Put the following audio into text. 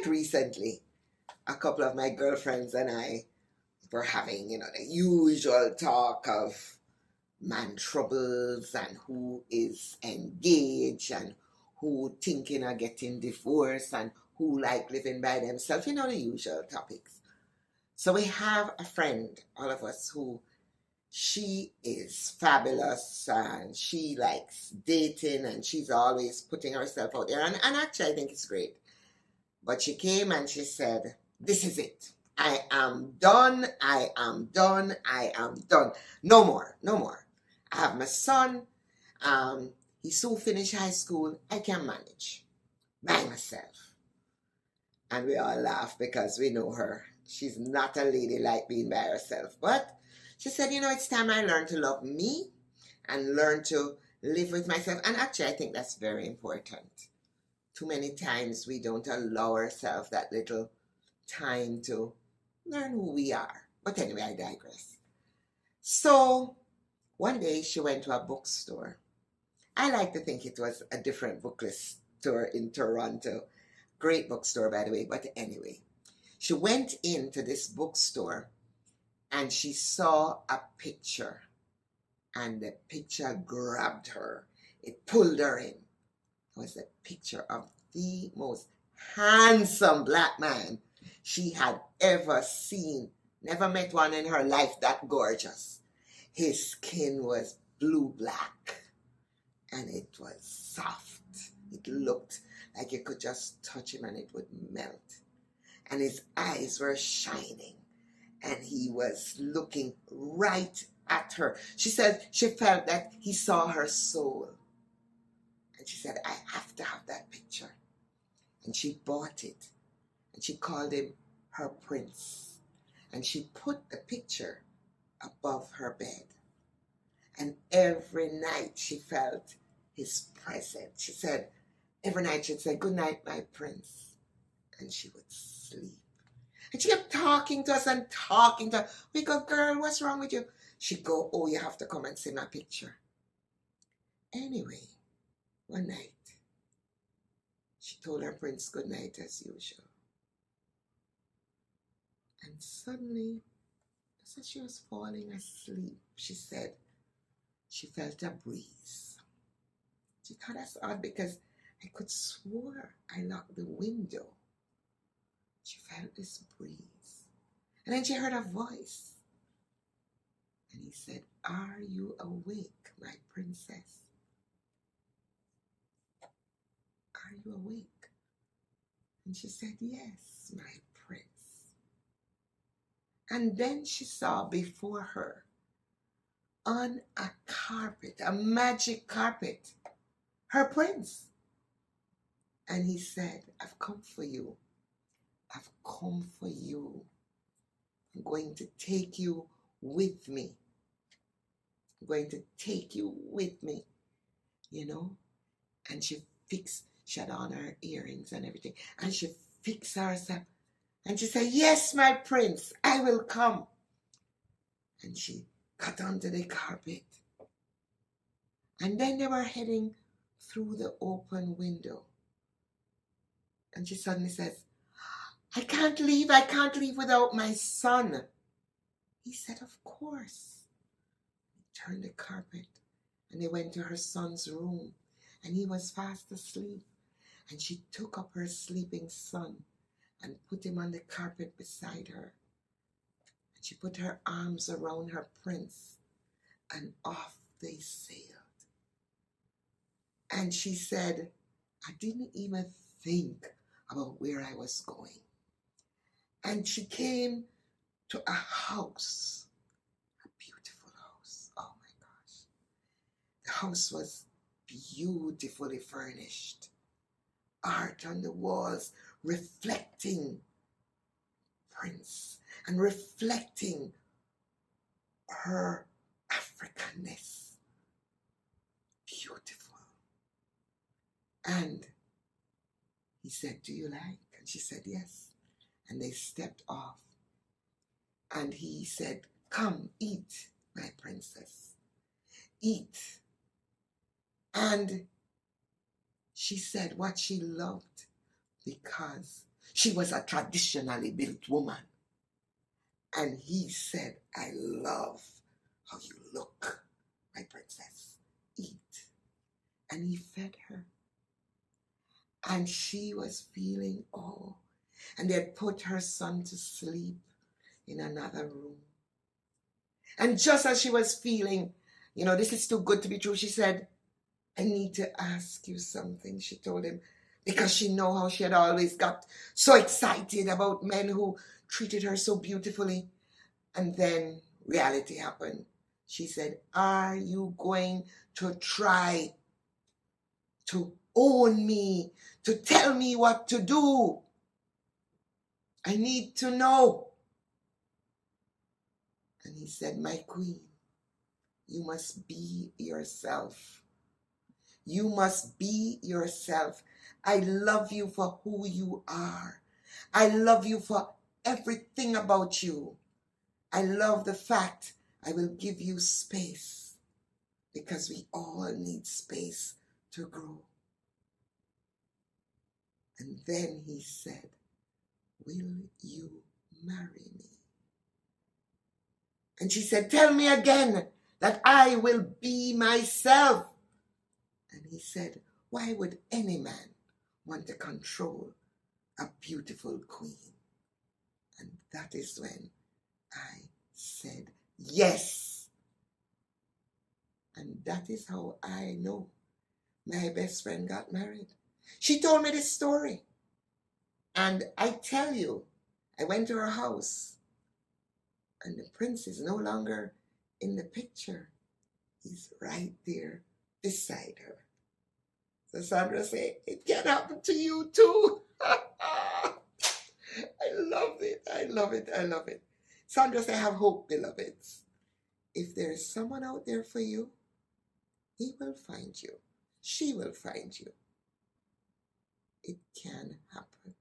quite recently, a couple of my girlfriends and I were having, the usual talk of man troubles and who is engaged and who thinking of getting divorced and who like living by themselves, the usual topics. So we have a friend, all of us, who she is fabulous and she likes dating and she's always putting herself out there. And actually, I think it's great. But she came and she said, this is it. I am done. I am done. I am done. No more. No more. I have my son. He soon finished high school. I can manage by myself. And we all laugh because we know her. She's not a lady like being by herself. But she said, it's time I learn to love me and learn to live with myself. And actually, I think that's very important. Too many times we don't allow ourselves that little time to learn who we are. But anyway, I digress. So one day she went to a bookstore. I like to think it was a different bookstore in Toronto. Great bookstore, by the way. But anyway, she went into this bookstore and she saw a picture. And the picture grabbed her. It pulled her in. It was a picture of the most handsome black man she had ever seen. Never met one in her life that gorgeous. His skin was blue-black and it was soft. It looked like you could just touch him and it would melt. And his eyes were shining and he was looking right at her. She said she felt that he saw her soul. And she said, I have to have that picture. And she bought it. And she called him her prince. And she put the picture above her bed. And every night she felt his presence. She said, every night she'd say, good night, my prince. And she would sleep. And she kept talking to us and talking to us. We go, girl, what's wrong with you? She'd go, oh, you have to come and see my picture. Anyway, one night, she told her prince good night as usual. And suddenly, as she was falling asleep, she said she felt a breeze. She thought that's odd because I could swear I locked the window. She felt this breeze. And then she heard a voice. And he said, are you awake, my princess? Are you awake? And she said, yes, my prince. And then she saw before her on a carpet, a magic carpet, her prince. And he said, I've come for you. I've come for you. I'm going to take you with me. I'm going to take you with me, And she had on her earrings and everything. And she fixed herself. And she said, yes, my prince, I will come. And she got onto the carpet. And then they were heading through the open window. And she suddenly says, I can't leave without my son. He said, of course. He turned the carpet and they went to her son's room and he was fast asleep. And she took up her sleeping son and put him on the carpet beside her. And she put her arms around her prince and off they sailed. And she said, I didn't even think about where I was going. And she came to a house, a beautiful house. Oh my gosh. The house was beautifully furnished. Art on the walls reflecting Prince and reflecting her Africanness. Beautiful. And he said, do you like? And she said, yes. And they stepped off. And he said, come, eat, my princess. Eat. And she said what she loved because She was a traditionally built woman. And he said, I love how you look, my princess. Eat. And he fed her. And she was feeling all. And they had put her son to sleep in another room. And just as she was feeling, this is too good to be true, she said, I need to ask you something, she told him, because she knew how she had always got so excited about men who treated her so beautifully. And then reality happened. She said, are you going to try to own me, to tell me what to do? I need to know. And he said, my queen, you must be yourself. You must be yourself. I love you for who you are. I love you for everything about you. I love the fact I will give you space, because we all need space to grow. And then he said, will you marry me? And she said, tell me again that I will be myself. And he said, why would any man want to control a beautiful queen? And that is when I said yes. And that is how I know my best friend got married. She told me this story. And I tell you, I went to her house and the prince is no longer in the picture. He's right there beside her. So Sandra said, it can happen to you too. I love it. I love it. I love it. Sandra said, have hope, beloveds. If there is someone out there for you, he will find you. She will find you. It can happen.